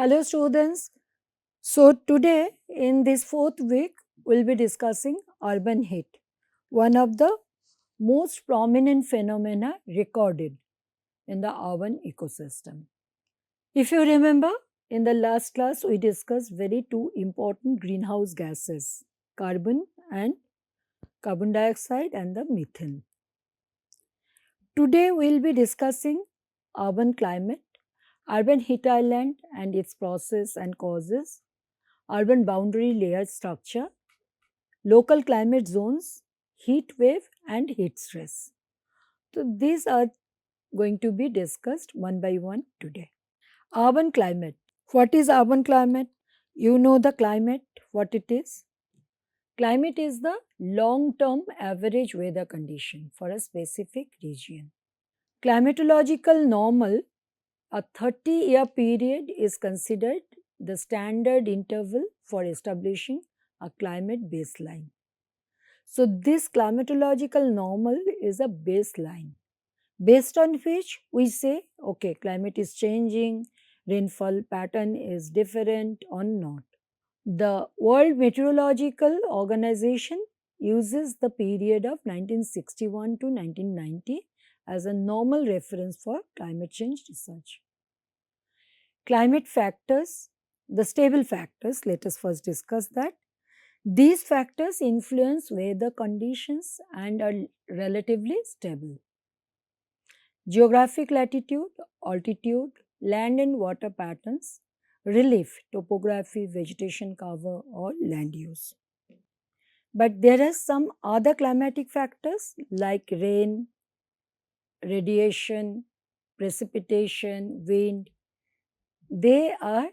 Hello students. So today in this fourth week we'll be discussing urban heat, one of the most prominent phenomena recorded in the urban ecosystem. If you remember, in the last class we discussed very two important greenhouse gases, carbon and carbon dioxide and the methane. Today we'll be discussing urban climate, urban heat island and its process and causes, urban boundary layer structure, local climate zones, heat wave, and heat stress. So, these are going to be discussed one by one today. Urban climate. What is urban climate? You know the climate, what it is? Climate is the long term average weather condition for a specific region. Climatological normal, a 30-year period, is considered the standard interval for establishing a climate baseline. So, this climatological normal is a baseline based on which we say, okay, climate is changing, rainfall pattern is different or not. The World Meteorological Organization uses the period of 1961 to 1990 as a normal reference for climate change research. Climate factors, the stable factors, let us first discuss that. These factors influence weather conditions and are relatively stable. Geographic latitude, altitude, land and water patterns, relief, topography, vegetation cover, or land use. But there are some other climatic factors like rain, radiation, precipitation, wind. They are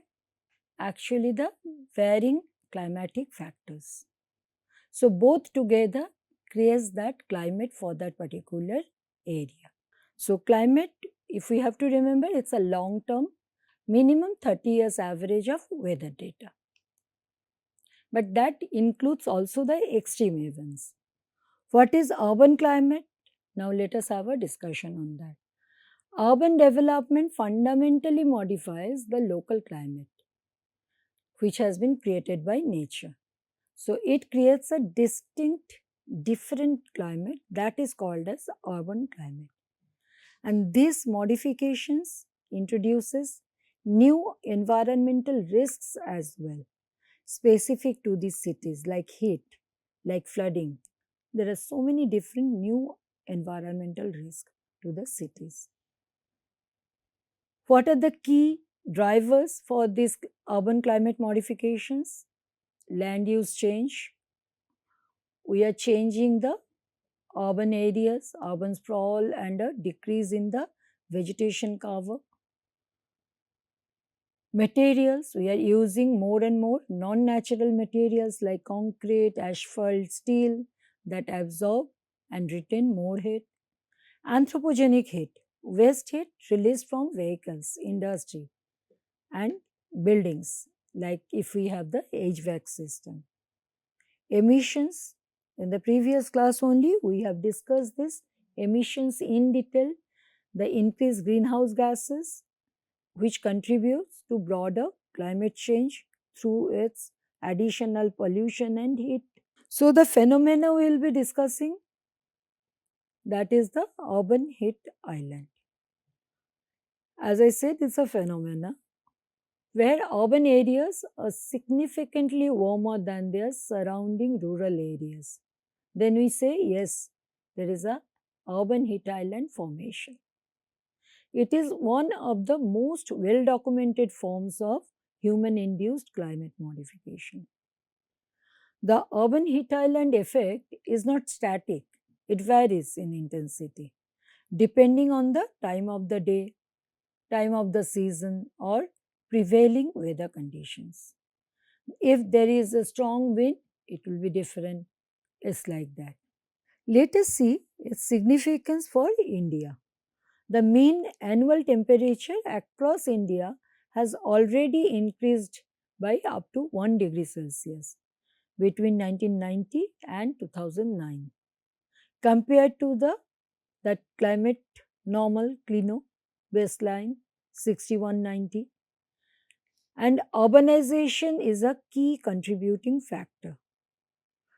actually the varying climatic factors. So both together creates that climate for that particular area. So climate, if we have to remember, it's a long term, minimum 30 years average of weather data. But that includes also the extreme events. What is urban climate? Now let us have a discussion on that. Urban development fundamentally modifies the local climate, which has been created by nature. So it creates a distinct, different climate that is called as urban climate. And these modifications introduces new environmental risks as well, specific to these cities like heat, like flooding. There are so many different new environmental risks to the cities. What are the key drivers for these urban climate modifications? Land use change. We are changing the urban areas, urban sprawl, and a decrease in the vegetation cover. Materials, we are using more and more non-natural materials like concrete, asphalt, steel that absorb and retain more heat. Anthropogenic heat, waste heat released from vehicles, industry, and buildings, like if we have the HVAC system. Emissions, in the previous class only we have discussed this emissions in detail, the increased greenhouse gases which contributes to broader climate change through its additional pollution and heat. So the phenomena we will be discussing, that is the urban heat island. As I said, it's a phenomena where urban areas are significantly warmer than their surrounding rural areas. Then we say, yes, there is a urban heat island formation. It is one of the most well documented forms of human induced climate modification. The urban heat island effect is not static, it varies in intensity depending on the time of the day, time of the season, or prevailing weather conditions. If there is a strong wind, it will be different. It's like that. Let us see its significance for India. The mean annual temperature across India has already increased by up to 1 degree Celsius between 1990 and 2009 compared to the climate normal Clino baseline 6190. and urbanization is a key contributing factor.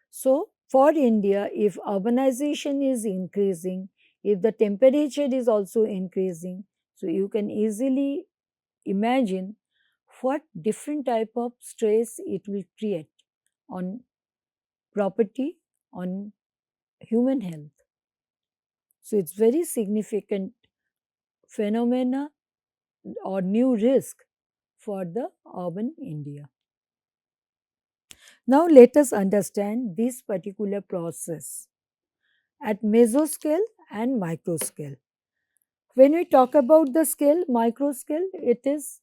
So, for India, if urbanization is increasing, if the temperature is also increasing, so you can easily imagine what different type of stress it will create on property, on human health. So, it's very significant phenomena or new risk for the urban India. Now, let us understand this particular process at mesoscale and microscale. When we talk about the scale, microscale, it is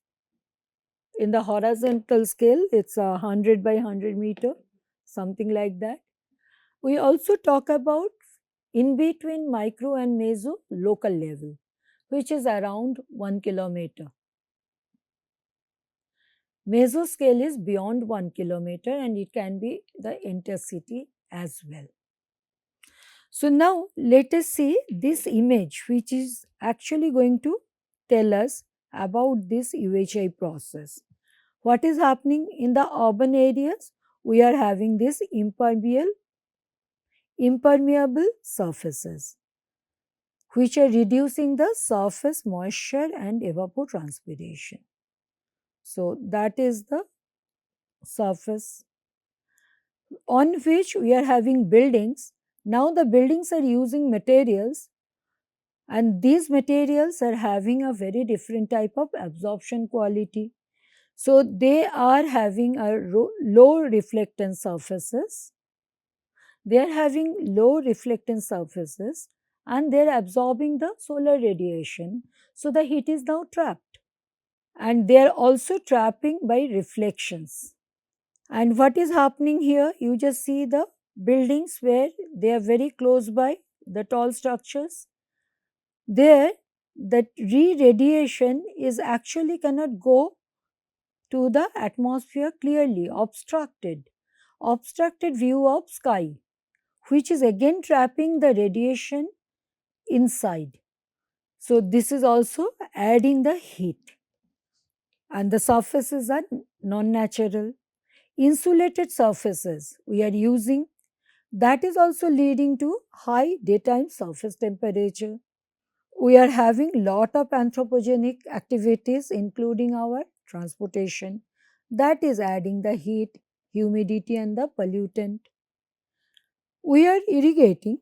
in the horizontal scale, it's 100 by 100 meter, something like that. We also talk about in between micro and meso local level, which is around 1 kilometer. Mesoscale is beyond 1 kilometer and it can be the intercity as well. So now let us see this image which is actually going to tell us about this UHI process. What is happening in the urban areas? We are having this impermeable surfaces which are reducing the surface moisture and evapotranspiration. So that is the surface on which we are having buildings. Now the buildings are using materials and these materials are having a very different type of absorption quality. So they are having a low reflectance surfaces. They are having low reflectance surfaces and they are absorbing the solar radiation. So the heat is now trapped and they are also trapping by reflections. And what is happening here? You just see the buildings where they are very close by the tall structures. There, the re-radiation is actually cannot go to the atmosphere clearly, obstructed view of sky, which is again trapping the radiation inside. So this is also adding the heat and the surfaces are non-natural. Insulated surfaces we are using, that is also leading to high daytime surface temperature. We are having lot of anthropogenic activities including our transportation that is adding the heat, humidity and the pollutant. We are irrigating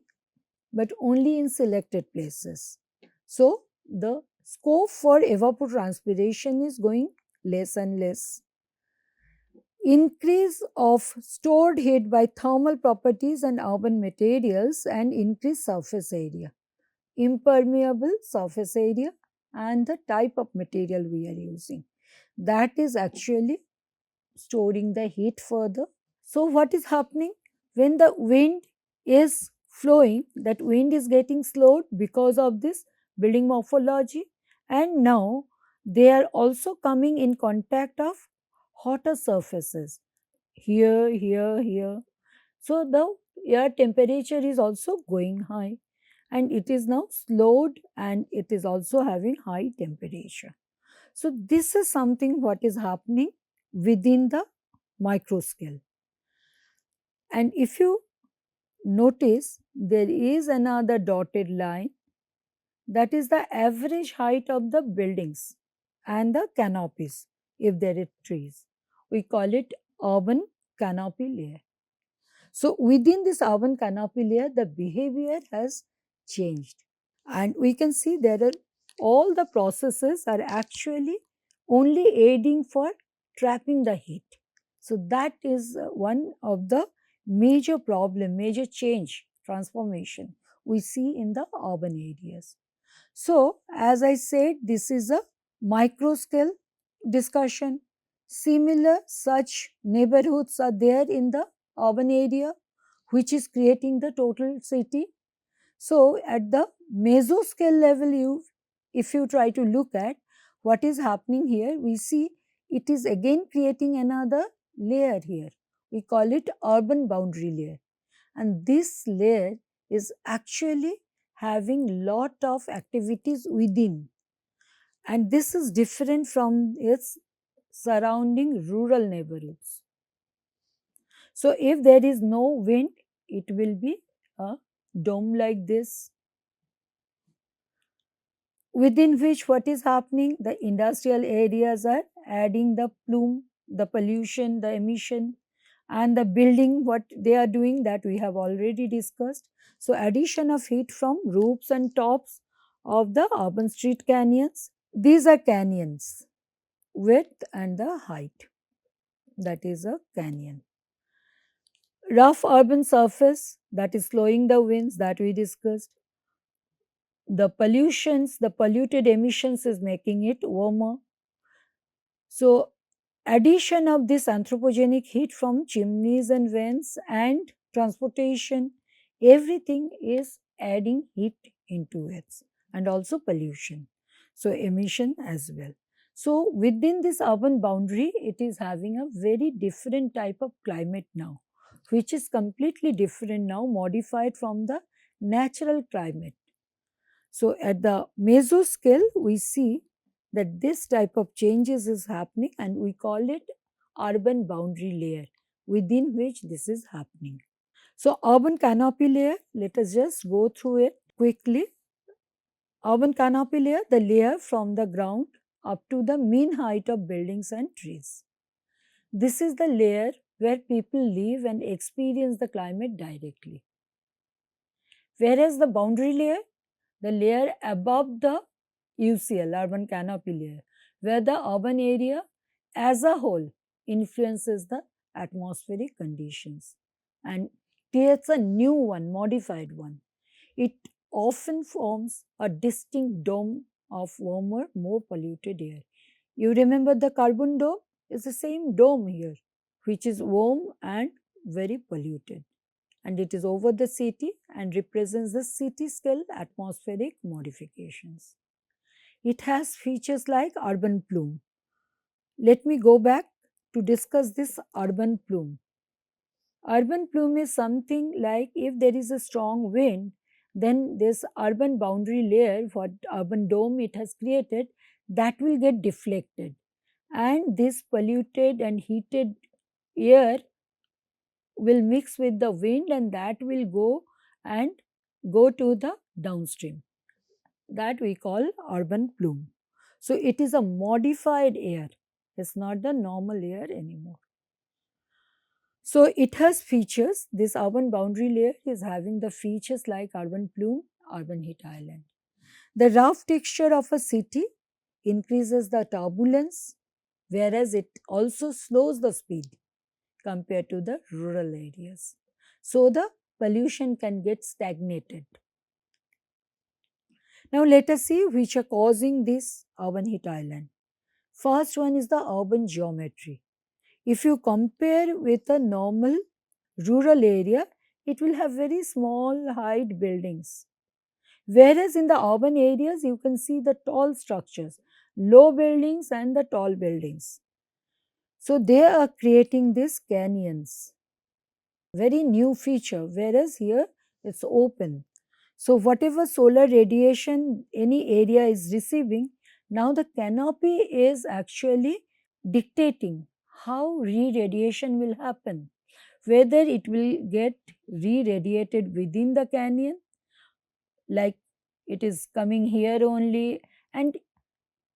but only in selected places. So the scope for evapotranspiration is going less and less. Increase of stored heat by thermal properties and urban materials and increased surface area, impermeable surface area and the type of material we are using. That is actually storing the heat further. So what is happening? When the wind is flowing, that wind is getting slowed because of this building morphology and now they are also coming in contact of hotter surfaces here. So the air temperature is also going high and it is now slowed and it is also having high temperature. So this is something what is happening within the micro scale. And if you notice, there is another dotted line that is the average height of the buildings and the canopies if there are trees. We call it urban canopy layer. So within this urban canopy layer, the behavior has changed. And we can see there are all the processes are actually only aiding for trapping the heat. So that is one of the major problem, major change, transformation we see in the urban areas. So as I said, this is a micro scale discussion. Similar such neighborhoods are there in the urban area, which is creating the total city. So at the mesoscale level, if you try to look at what is happening here, we see it is again creating another layer here. We call it urban boundary layer. And this layer is actually having lot of activities within. And this is different from its surrounding rural neighborhoods. So if there is no wind, it will be a dome like this, within which what is happening? The industrial areas are adding the plume, the pollution, the emission, and the building, what they are doing, that we have already discussed. So addition of heat from roofs and tops of the urban street canyons. These are canyons, width and the height, that is a canyon. Rough urban surface, that is slowing the winds, that we discussed. The pollutions, the polluted emissions is making it warmer. So addition of this anthropogenic heat from chimneys and vents and transportation, everything is adding heat into it, and also pollution. So emission as well. So within this urban boundary, it is having a very different type of climate now, which is completely different now, modified from the natural climate. So at the mesoscale, we see that this type of changes is happening, and we call it urban boundary layer, within which this is happening. So urban canopy layer, let us just go through it quickly. Urban canopy layer, the layer from the ground up to the mean height of buildings and trees. This is the layer where people live and experience the climate directly. Whereas the boundary layer, the layer above the UCL, urban canopy layer, where the urban area as a whole influences the atmospheric conditions and creates a new one, modified one. It often forms a distinct dome of warmer, more polluted air. You remember the carbon dome? It's the same dome here, which is warm and very polluted, and it is over the city and represents the city scale atmospheric modifications. It has features like urban plume. Let me go back to discuss this urban plume. Urban plume is something like if there is a strong wind, then this urban boundary layer, what urban dome it has created, that will get deflected. And this polluted and heated air will mix with the wind, and that will and go to the downstream, that we call urban plume. So it is a modified air, it's not the normal air anymore. So it has features, this urban boundary layer is having the features like urban plume, urban heat island. The rough texture of a city increases the turbulence, whereas it also slows the speed compared to the rural areas. So the pollution can get stagnated. Now let us see which are causing this urban heat island. First one is the urban geometry. If you compare with a normal rural area, it will have very small height buildings. Whereas in the urban areas, you can see the tall structures, low buildings and the tall buildings. So they are creating these canyons. Very new feature, whereas here it's open. So whatever solar radiation any area is receiving, now the canopy is actually dictating how re-radiation will happen, whether it will get re-radiated within the canyon, like it is coming here only, and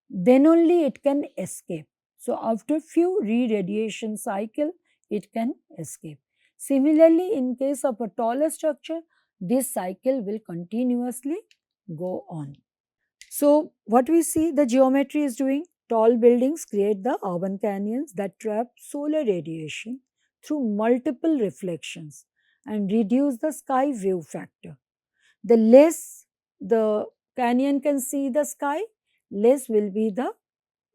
then only it can escape. So after few re-radiation cycle, it can escape. Similarly, in case of a taller structure, this cycle will continuously go on. So what we see the geometry is doing, tall buildings create the urban canyons that trap solar radiation through multiple reflections and reduce the sky view factor. The less the canyon can see the sky, less will be the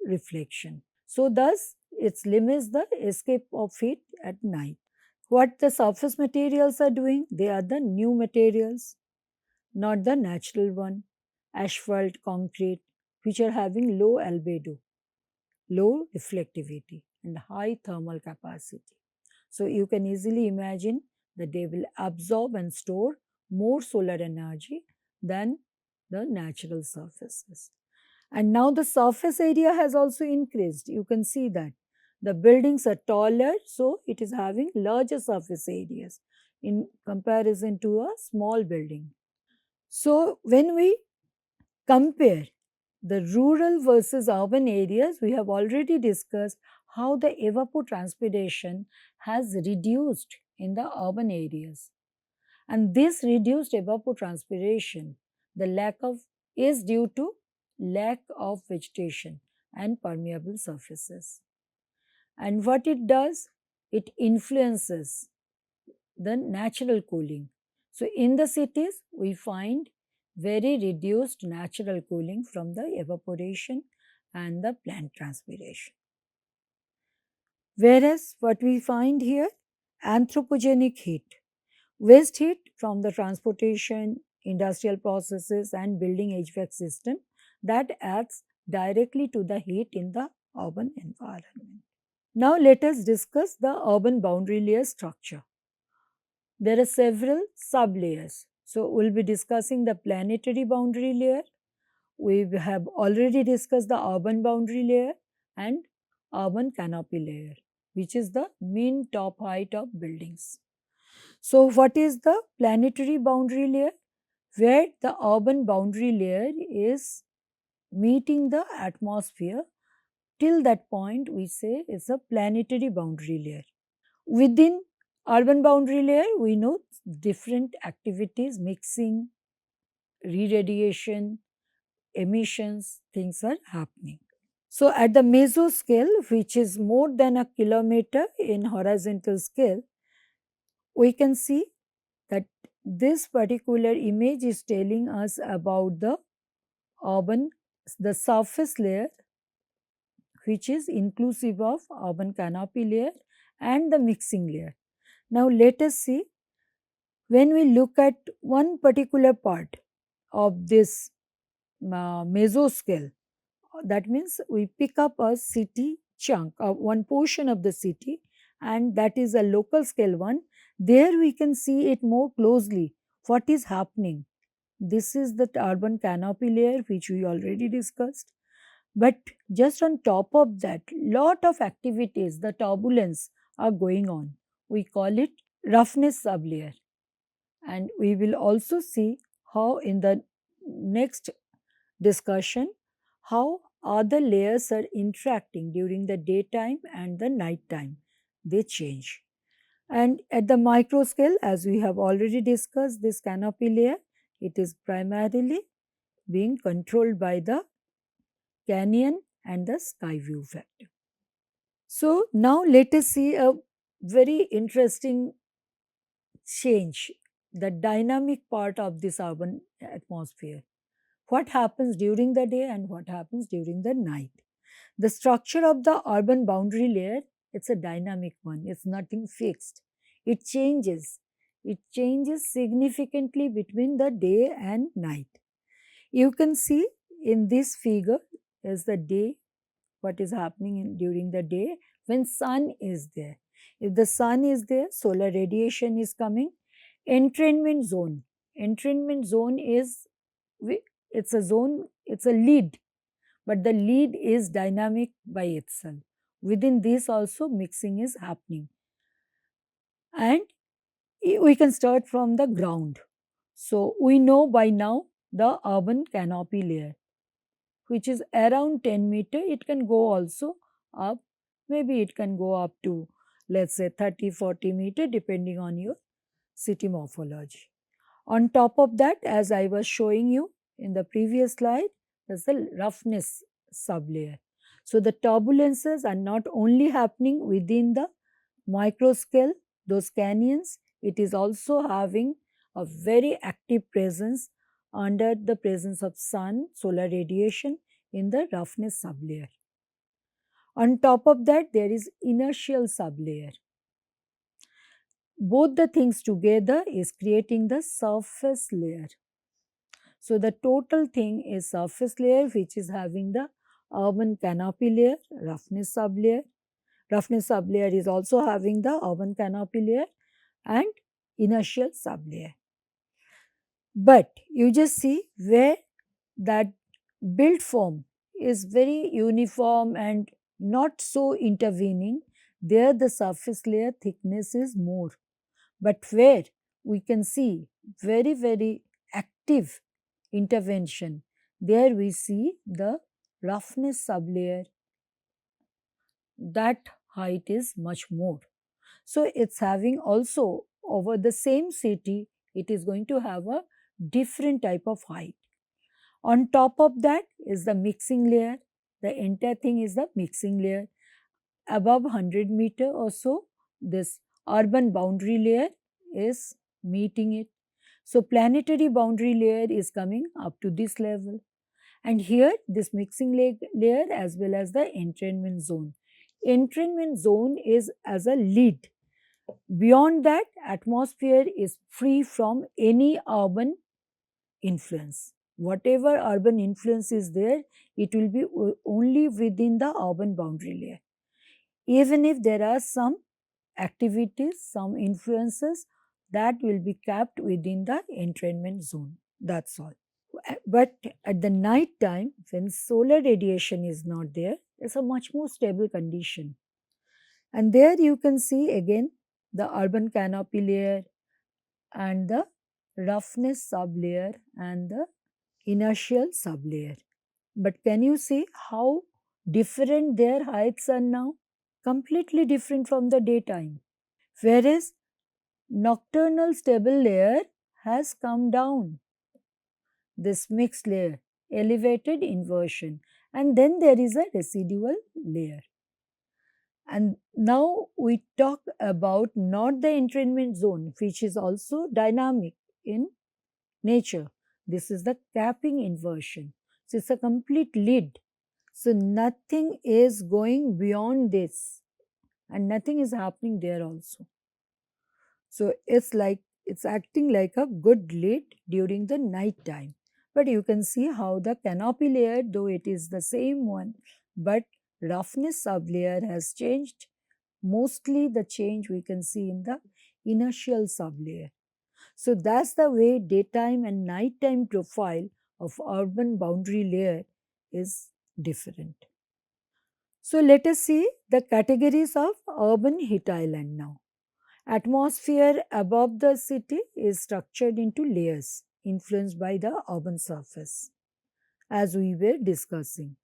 reflection. So thus it limits the escape of heat at night. What the surface materials are doing? They are the new materials, not the natural one. Asphalt, concrete, which are having low albedo, low reflectivity and high thermal capacity. So you can easily imagine that they will absorb and store more solar energy than the natural surfaces. And now the surface area has also increased. You can see that the buildings are taller, so it is having larger surface areas in comparison to a small building. So when we compare the rural versus urban areas, we have already discussed how the evapotranspiration has reduced in the urban areas. And this reduced evapotranspiration, the lack of is due to lack of vegetation and permeable surfaces. And what it does, it influences the natural cooling. So in the cities, we find very reduced natural cooling from the evaporation and the plant transpiration. Whereas what we find here, anthropogenic heat, waste heat from the transportation, industrial processes and building HVAC system that adds directly to the heat in the urban environment. Now let us discuss the urban boundary layer structure. There are several sub-layers. So we'll be discussing the planetary boundary layer. We have already discussed the urban boundary layer and urban canopy layer, which is the mean top height of buildings. So what is the planetary boundary layer? Where the urban boundary layer is meeting the atmosphere, till that point we say it's a planetary boundary layer. Within urban boundary layer, we know different activities, mixing, re-radiation, emissions, things are happening. So at the mesoscale, which is more than a kilometer in horizontal scale, we can see that this particular image is telling us about the urban, the surface layer, which is inclusive of urban canopy layer and the mixing layer. Now let us see, when we look at one particular part of this mesoscale, that means we pick up a city chunk, one portion of the city, and that is a local scale one. There we can see it more closely, what is happening. This is the urban canopy layer which we already discussed. But just on top of that, lot of activities, the turbulence are going on. We call it roughness sublayer. And we will also see how in the next discussion how other layers are interacting during the daytime and the night time. They change. And at the micro scale, as we have already discussed, this canopy layer, it is primarily being controlled by the canyon and the sky view factor. So now let us see a very interesting change, the dynamic part of this urban atmosphere. What happens during the day and what happens during the night. The structure of the urban boundary layer, it's a dynamic one, it's nothing fixed. It changes. It changes significantly between the day and night. You can see in this figure is the day, what is happening during the day when sun is there. If the sun is there, solar radiation is coming. Entrainment zone. Entrainment zone is, it's a zone, it's a lead, but the lead is dynamic by itself. Within this also mixing is happening. And we can start from the ground. So we know by now the urban canopy layer, which is around 10 meter. It can go also up, maybe it can go up to, let's say, 30-40 meter depending on your city morphology. On top of that, as I was showing you in the previous slide, there's the roughness sublayer. So the turbulences are not only happening within the microscale, those canyons, it is also having a very active presence under the presence of sun, solar radiation in the roughness sublayer. On top of that, there is inertial sublayer. Both the things together is creating the surface layer. So the total thing is surface layer, which is having the urban canopy layer, roughness sublayer. Roughness sublayer is also having the urban canopy layer and inertial sublayer. But you just see where that built form is very uniform and not so intervening, there the surface layer thickness is more. But where we can see very, very active intervention, there we see the roughness sublayer, that height is much more. So it's having also over the same city, it is going to have a different type of height. On top of that is the mixing layer. The entire thing is the mixing layer. Above 100 meter or so, this urban boundary layer is meeting it. So planetary boundary layer is coming up to this level. And here this mixing layer as well as the entrainment zone. Entrainment zone is as a lid. Beyond that, atmosphere is free from any urban influence. Whatever urban influence is there, it will be only within the urban boundary layer. Even if there are some activities, some influences, that will be kept within the entrainment zone. That's all. But at the night time, when solar radiation is not there, it's a much more stable condition. And there you can see again the urban canopy layer and the roughness sublayer and the inertial sublayer. But can you see how different their heights are now? Completely different from the daytime. Whereas nocturnal stable layer has come down. This mixed layer, elevated inversion, and then there is a residual layer. And now we talk about not the entrainment zone, which is also dynamic in nature. This is the capping inversion. So it's a complete lid. So nothing is going beyond this, and nothing is happening there also. So it's acting like a good lid during the night time. But you can see how the canopy layer, though it is the same one, but roughness sublayer has changed. Mostly the change we can see in the inertial sublayer. So that's the way daytime and nighttime profile of urban boundary layer is different. So let us see the categories of urban heat island now. Atmosphere above the city is structured into layers influenced by the urban surface, as we were discussing.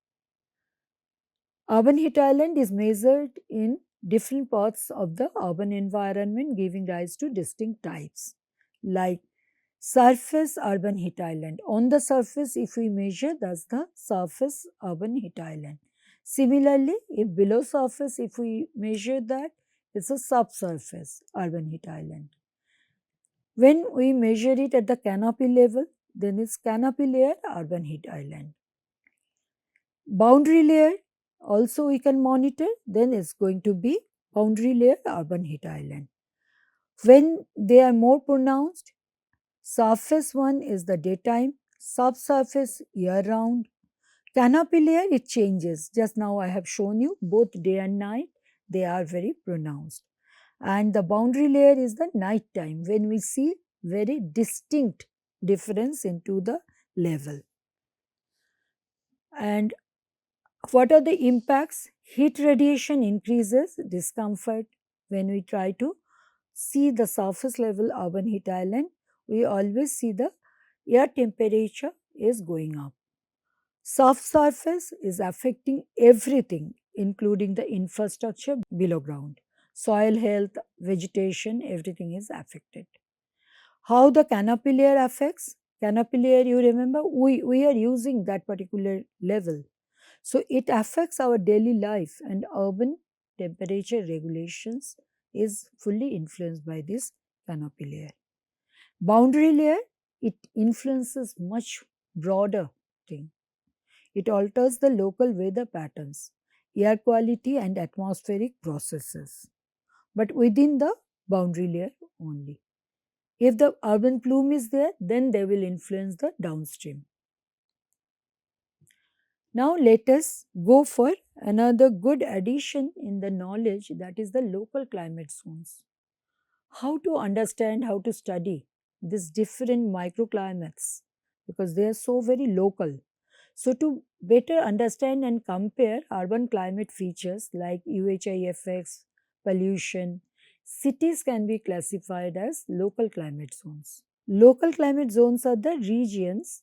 Urban heat island is measured in different parts of the urban environment, giving rise to distinct types, like surface urban heat island. On the surface, if we measure, that's the surface urban heat island. Similarly, if below surface, if we measure that, it's a subsurface urban heat island. When we measure it at the canopy level, then it's canopy layer urban heat island. Boundary layer also we can monitor, then it's going to be boundary layer urban heat island. When they are more pronounced, surface one is the daytime, subsurface year round. Canopy layer it changes. Just now I have shown you both day and night, they are very pronounced. And the boundary layer is the night time when we see very distinct difference into the level. And what are the impacts? Heat radiation increases discomfort when we try to see the surface level urban heat island. We always see the air temperature is going up. Soft surface is affecting everything, including the infrastructure below ground. Soil health, vegetation, everything is affected. How the canopy layer affects? Canopy layer, you remember, we are using that particular level. So it affects our daily life, and urban temperature regulations is fully influenced by this canopy layer. Boundary layer, it influences much broader thing. It alters the local weather patterns, air quality and atmospheric processes, but within the boundary layer only. If the urban plume is there, then they will influence the downstream. Now let us go for another good addition in the knowledge, that is the local climate zones. How to understand, how to study these different microclimates, because they are so very local. So, to better understand and compare urban climate features like UHI effects, pollution, cities can be classified as local climate zones. Local climate zones are the regions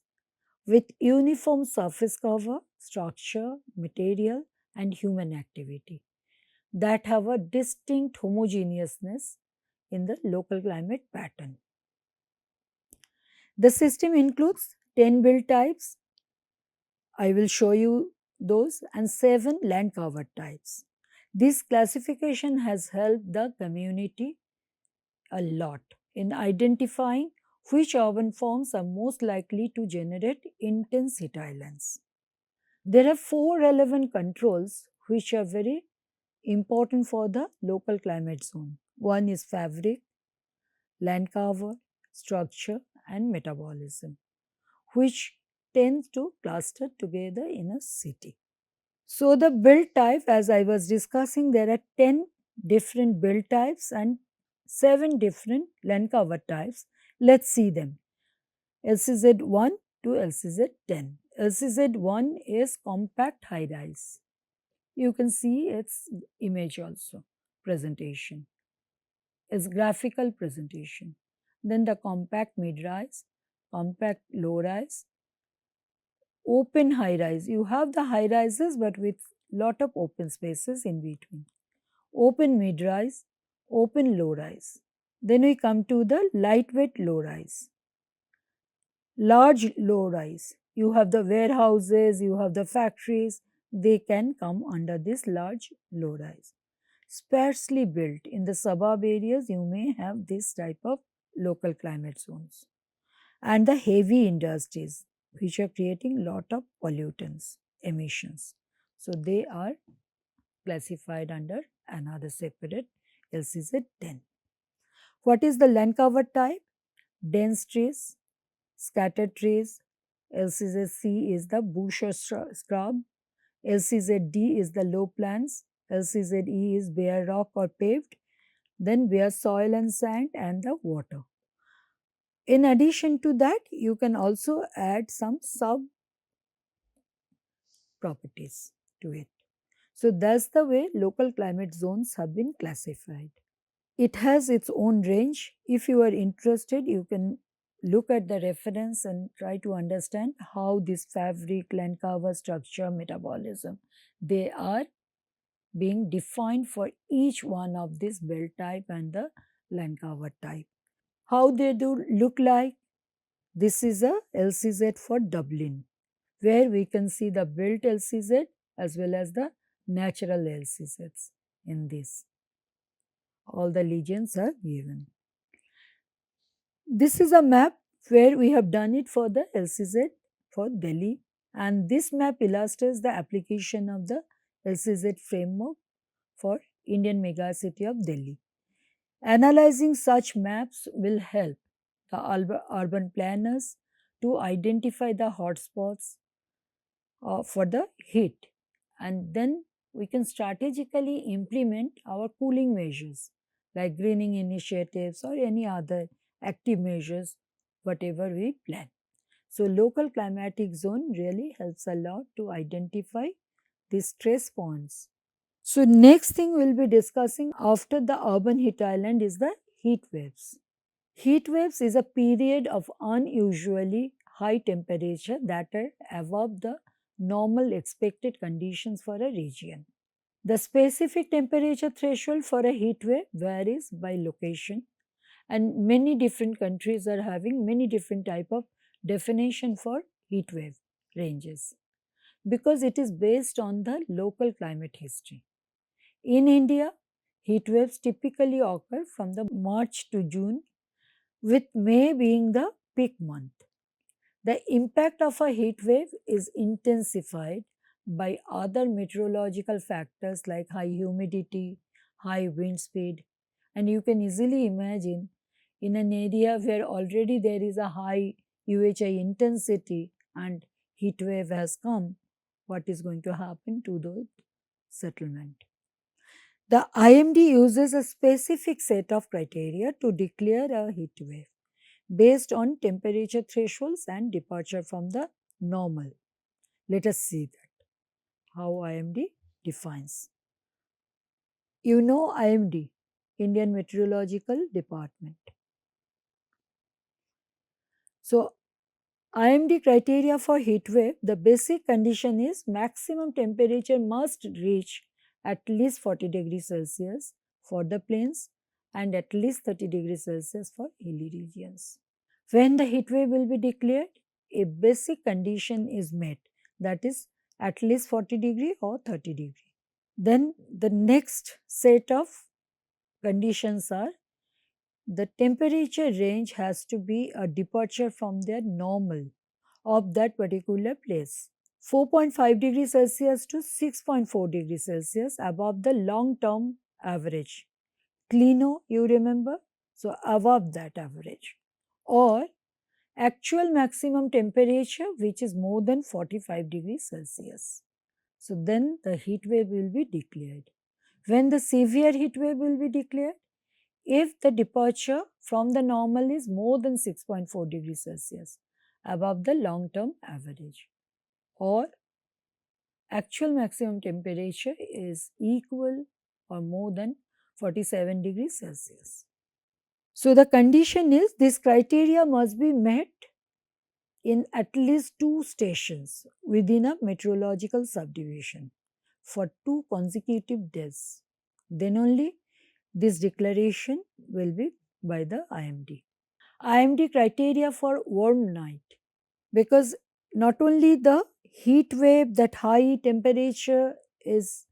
with uniform surface cover, structure, material, and human activity that have a distinct homogeneousness in the local climate pattern. The system includes 10 build types. I will show you those, and 7 land cover types. This classification has helped the community a lot in identifying which urban forms are most likely to generate intense heat islands. There are 4 relevant controls which are very important for the local climate zone. One is fabric, land cover, structure, and metabolism, which tends to cluster together in a city. So, the build type, as I was discussing, there are 10 different build types and 7 different land cover types. Let's see them. LCZ1 to LCZ10. LCZ1 is compact high rise. You can see its image also, presentation. Is graphical presentation. Then the compact mid rise, compact low rise, open high rise. You have the high rises but with lot of open spaces in between. Open mid rise, open low rise. Then we come to the lightweight low rise. Large low rise. You have the warehouses, you have the factories, they can come under this large low rise. Sparsely built in the suburb areas, you may have this type of local climate zones. And the heavy industries, which are creating lot of pollutants, emissions. So they are classified under another separate LCZ 10. What is the land cover type? Dense trees, scattered trees. LCZ C is the bush or scrub. LCZ D is the low plants. LCZ E is bare rock or paved. Then bare soil and sand and the water. In addition to that, you can also add some sub properties to it. So that's the way local climate zones have been classified. It has its own range. If you are interested, you can look at the reference and try to understand how this fabric, land cover, structure, metabolism, they are being defined for each one of this build type and the land cover type. How they do look like? This is a LCZ for Dublin, where we can see the built LCZ as well as the natural LCZs in this. All the legends are given. This is a map where we have done it for the LCZ for Delhi, and this map illustrates the application of the LCZ framework for Indian megacity of Delhi. Analyzing such maps will help the urban planners to identify the hotspots for the heat, and then we can strategically implement our cooling measures like greening initiatives or any other active measures whatever we plan. So, local climatic zone really helps a lot to identify these stress points. So, next thing we will be discussing after the urban heat island is the heat waves. Heat waves is a period of unusually high temperature that are above the normal expected conditions for a region. The specific temperature threshold for a heat wave varies by location, and many different countries are having many different type of definition for heat wave ranges because it is based on the local climate history. In India, heat waves typically occur from the March to June, with May being the peak month. The impact of a heat wave is intensified by other meteorological factors like high humidity, high wind speed, and you can easily imagine in an area where already there is a high UHI intensity and heat wave has come, what is going to happen to the settlement. The IMD uses a specific set of criteria to declare a heat wave based on temperature thresholds and departure from the normal. Let us see that how IMD defines. You know IMD, Indian Meteorological Department. So IMD criteria for heat wave, the basic condition is maximum temperature must reach at least 40 degrees Celsius for the plains and at least 30 degrees Celsius for hilly regions. When the heat wave will be declared, a basic condition is met, that is at least 40 degree or 30 degree. Then the next set of conditions are the temperature range has to be a departure from their normal of that particular place. 4.5 degrees Celsius to 6.4 degrees Celsius above the long term average. Clino, you remember? So, above that average. Or actual maximum temperature which is more than 45 degrees Celsius. So, then the heat wave will be declared. When the severe heat wave will be declared, if the departure from the normal is more than 6.4 degrees Celsius above the long term average, or actual maximum temperature is equal or more than 47 degrees Celsius. So, the condition is this criteria must be met in at least two stations within a meteorological subdivision for 2 consecutive days. Then only this declaration will be by the IMD. IMD criteria for warm night, because not only the heat wave, that high temperature is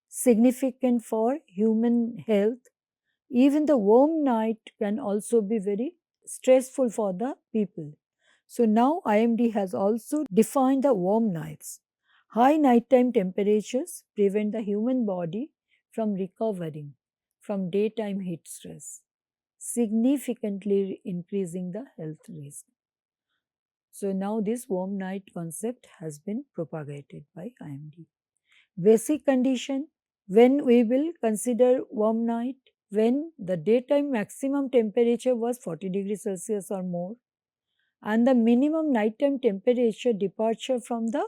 significant for human health, even the warm night can also be very stressful for the people. So now IMD has also defined the warm nights. High nighttime temperatures prevent the human body from recovering from daytime heat stress, significantly increasing the health risk. So now this warm night concept has been propagated by IMD. Basic condition, when we will consider warm night, when the daytime maximum temperature was 40 degrees Celsius or more, and the minimum nighttime temperature departure from the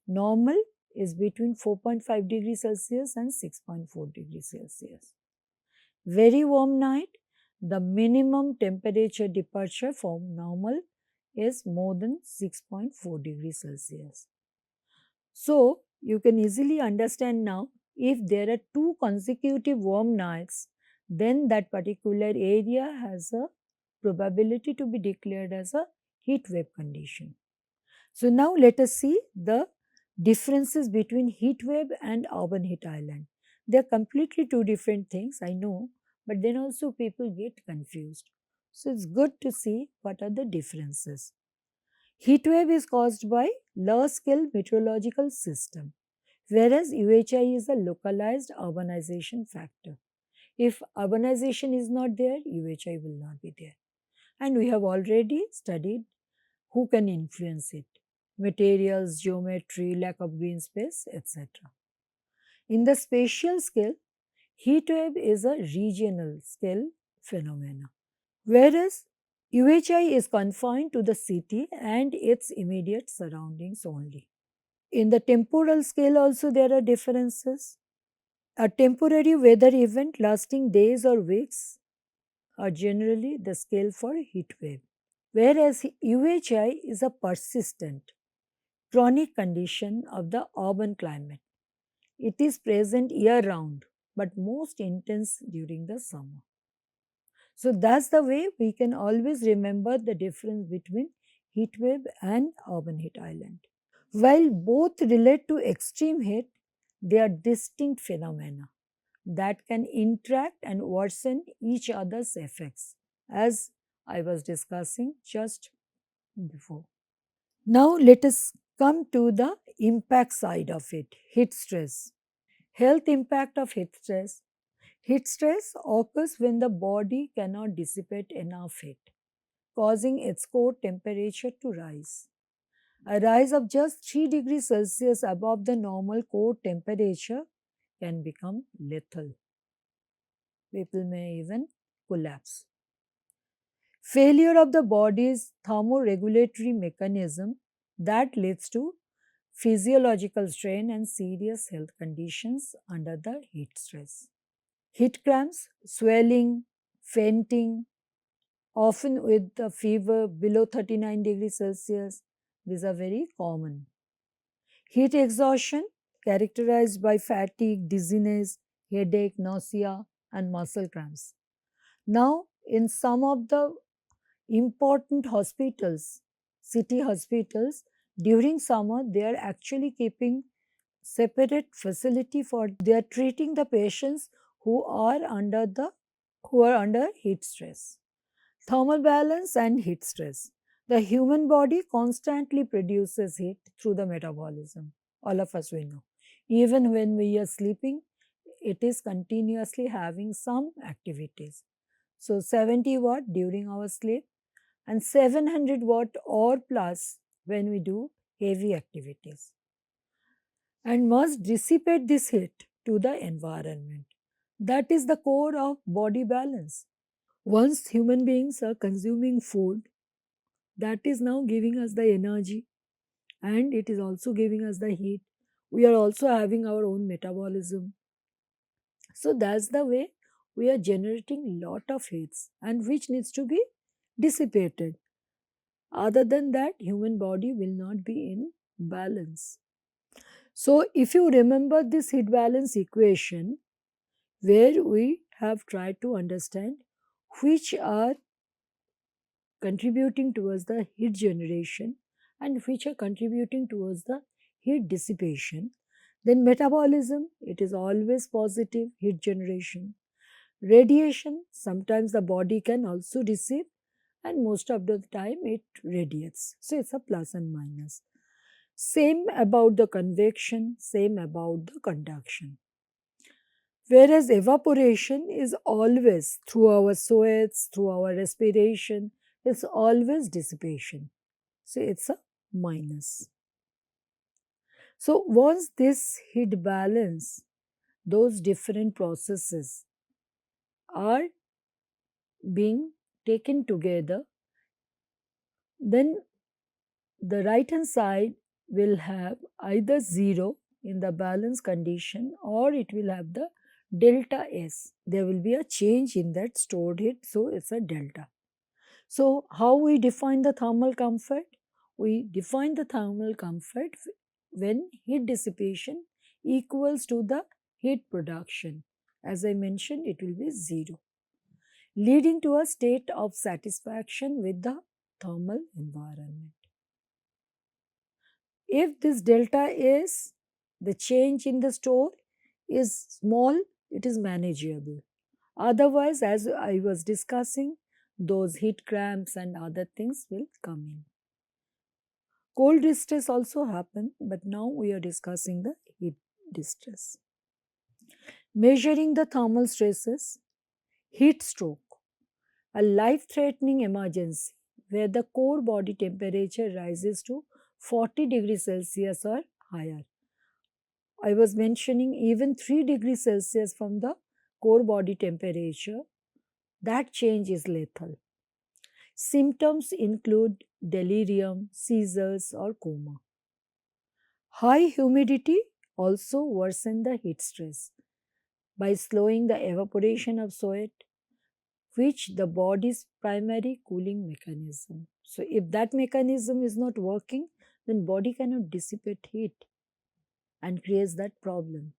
normal is between 4.5 degrees Celsius and 6.4 degrees Celsius. Very warm night, the minimum temperature departure from normal is more than 6.4 degrees Celsius. So, you can easily understand now, if there are 2 consecutive warm nights, then that particular area has a probability to be declared as a heat wave condition. So, now let us see the differences between heat wave and urban heat island. They are completely two different things, I know, but then also people get confused. So, it's good to see what are the differences. Heat wave is caused by large scale meteorological system, whereas UHI is a localized urbanization factor. If urbanization is not there, UHI will not be there. And we have already studied who can influence it: materials, geometry, lack of green space, etc. In the spatial scale, heat wave is a regional scale phenomena, whereas UHI is confined to the city and its immediate surroundings only. In the temporal scale also there are differences. A temporary weather event lasting days or weeks are generally the scale for heat wave, whereas UHI is a persistent, chronic condition of the urban climate. It is present year round but most intense during the summer. So that's the way we can always remember the difference between heat wave and urban heat island. While both relate to extreme heat, they are distinct phenomena that can interact and worsen each other's effects, as I was discussing just before. Now let us come to the impact side of it: heat stress. Health impact of heat stress. Heat stress occurs when the body cannot dissipate enough heat, causing its core temperature to rise. A rise of just 3 degrees Celsius above the normal core temperature can become lethal. People may even collapse. Failure of the body's thermoregulatory mechanism that leads to physiological strain, and serious health conditions under the heat stress. Heat cramps, swelling, fainting, often with a fever below 39 degrees Celsius, these are very common. Heat exhaustion, characterized by fatigue, dizziness, headache, nausea, and muscle cramps. Now, in some of the important hospitals, city hospitals, during summer, they are actually keeping separate facility for they are treating the patients who are under heat stress. Thermal balance and heat stress. The human body constantly produces heat through the metabolism. All of us we know. Even when we are sleeping, it is continuously having some activities. So 70 watt during our sleep and 700 watt or plus when we do heavy activities and must dissipate this heat to the environment. That is the core of body balance. Once human beings are consuming food, that is now giving us the energy and it is also giving us the heat. We are also having our own metabolism. So that's the way we are generating lot of heats and which needs to be dissipated. Other than that, human body will not be in balance. So if you remember this heat balance equation, where we have tried to understand which are contributing towards the heat generation and which are contributing towards the heat dissipation, then metabolism, it is always positive heat generation. Radiation, sometimes the body can also receive and most of the time it radiates. So it's a plus and minus. Same about the convection, same about the conduction. Whereas evaporation is always through our sweats, through our respiration, it's always dissipation. So it's a minus. So once this heat balance, those different processes are being taken together, then the right hand side will have either 0 in the balance condition or it will have the delta S. There will be a change in that stored heat, so it's a delta. So, how we define the thermal comfort? We define the thermal comfort when heat dissipation equals to the heat production. As I mentioned, it will be 0, leading to a state of satisfaction with the thermal environment. If this delta is the change in the store is small, it is manageable. Otherwise, as I was discussing, those heat cramps and other things will come in. Cold distress also happen, but now we are discussing the heat distress. Measuring the thermal stresses, heat stroke, a life-threatening emergency where the core body temperature rises to 40 degrees Celsius or higher. I was mentioning even 3 degrees Celsius from the core body temperature, that change is lethal. Symptoms include delirium, seizures, or coma. High humidity also worsen the heat stress by slowing the evaporation of sweat, which the body's primary cooling mechanism. So if that mechanism is not working, then body cannot dissipate heat and creates that problem.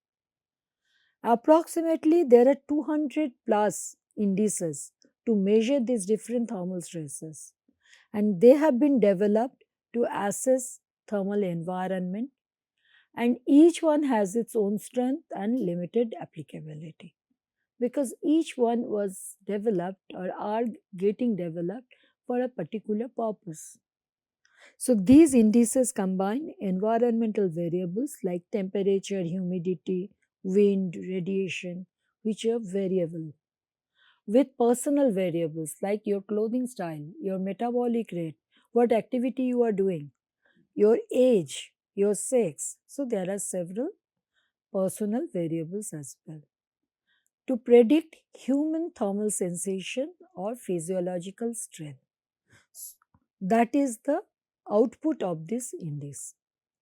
Approximately there are 200 plus indices to measure these different thermal stresses and they have been developed to assess thermal environment and each one has its own strength and limited applicability because each one was developed or are getting developed for a particular purpose. So these indices combine environmental variables like temperature, humidity, wind, radiation, which are variable, with personal variables like your clothing style, your metabolic rate, what activity you are doing, your age, your sex. So there are several personal variables as well. To predict human thermal sensation or physiological strength. That is the output of this index.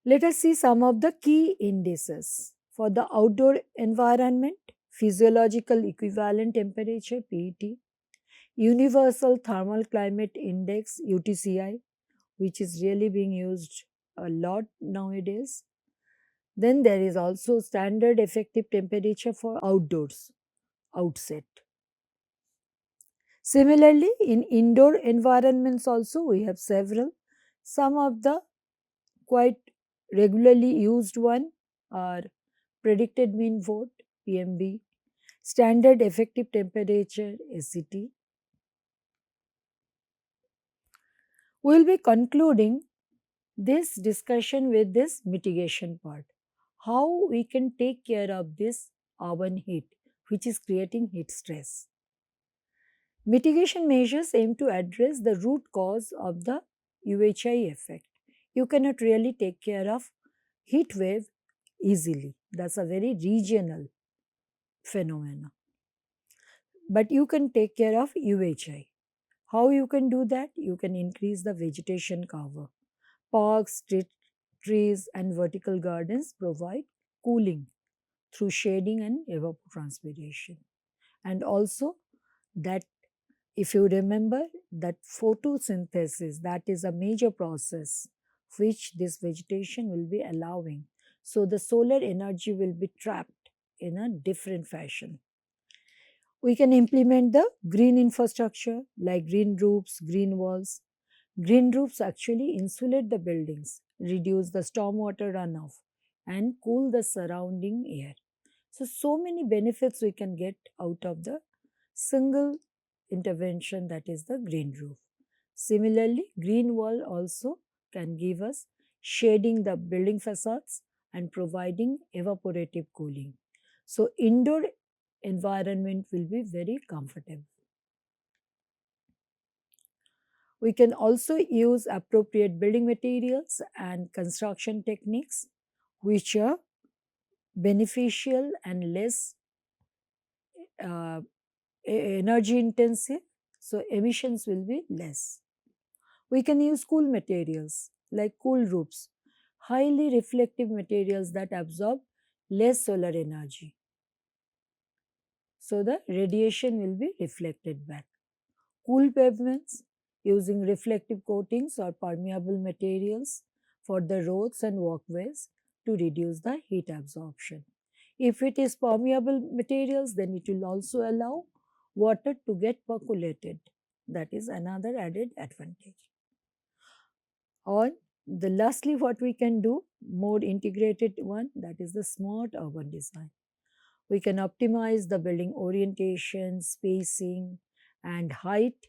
Let us see some of the key indices. For the outdoor environment, physiological equivalent temperature PET, Universal Thermal Climate Index UTCI, which is really being used a lot nowadays. Then there is also standard effective temperature for outdoors, outset. Similarly, in indoor environments also we have several. Some of the quite regularly used one are predicted mean vote PMV, standard effective temperature SCT. We will be concluding this discussion with this mitigation part. How we can take care of this urban heat which is creating heat stress. Mitigation measures aim to address the root cause of the UHI effect. You cannot really take care of heat wave easily. That's a very regional phenomena. But you can take care of UHI. How you can do that? You can increase the vegetation cover. Parks, trees and vertical gardens provide cooling through shading and evapotranspiration. And also that if you remember that photosynthesis, that is a major process which this vegetation will be allowing. So the solar energy will be trapped in a different fashion. We can implement the green infrastructure like green roofs, green walls. Green roofs actually insulate the buildings, reduce the stormwater runoff, and cool the surrounding air. So many benefits we can get out of the single intervention, that is the green roof. Similarly, green wall also can give us shading the building facades and providing evaporative cooling. So indoor environment will be very comfortable. We can also use appropriate building materials and construction techniques which are beneficial and less uh, energy intensive, so emissions will be less. We can use cool materials like cool roofs, highly reflective materials that absorb less solar energy. So the radiation will be reflected back. Cool pavements using reflective coatings or permeable materials for the roads and walkways to reduce the heat absorption. If it is permeable materials, then it will also allow water to get percolated. That is another added advantage. Or the lastly, what we can do, more integrated one, that is the smart urban design. We can optimize the building orientation, spacing, and height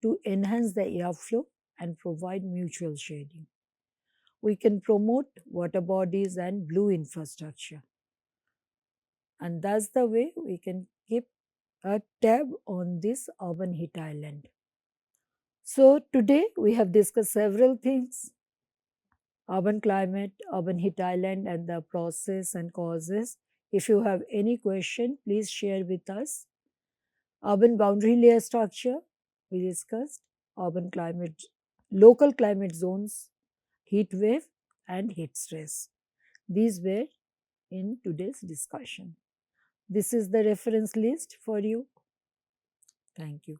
to enhance the airflow and provide mutual shading. We can promote water bodies and blue infrastructure. And that's the way we can keep a tab on this urban heat island. So today we have discussed several things: urban climate, urban heat island, and the process and causes. If you have any question, please share with us. Urban boundary layer structure, we discussed. Urban climate, local climate zones, heat wave, and heat stress. These were in today's discussion. This is the reference list for you. Thank you.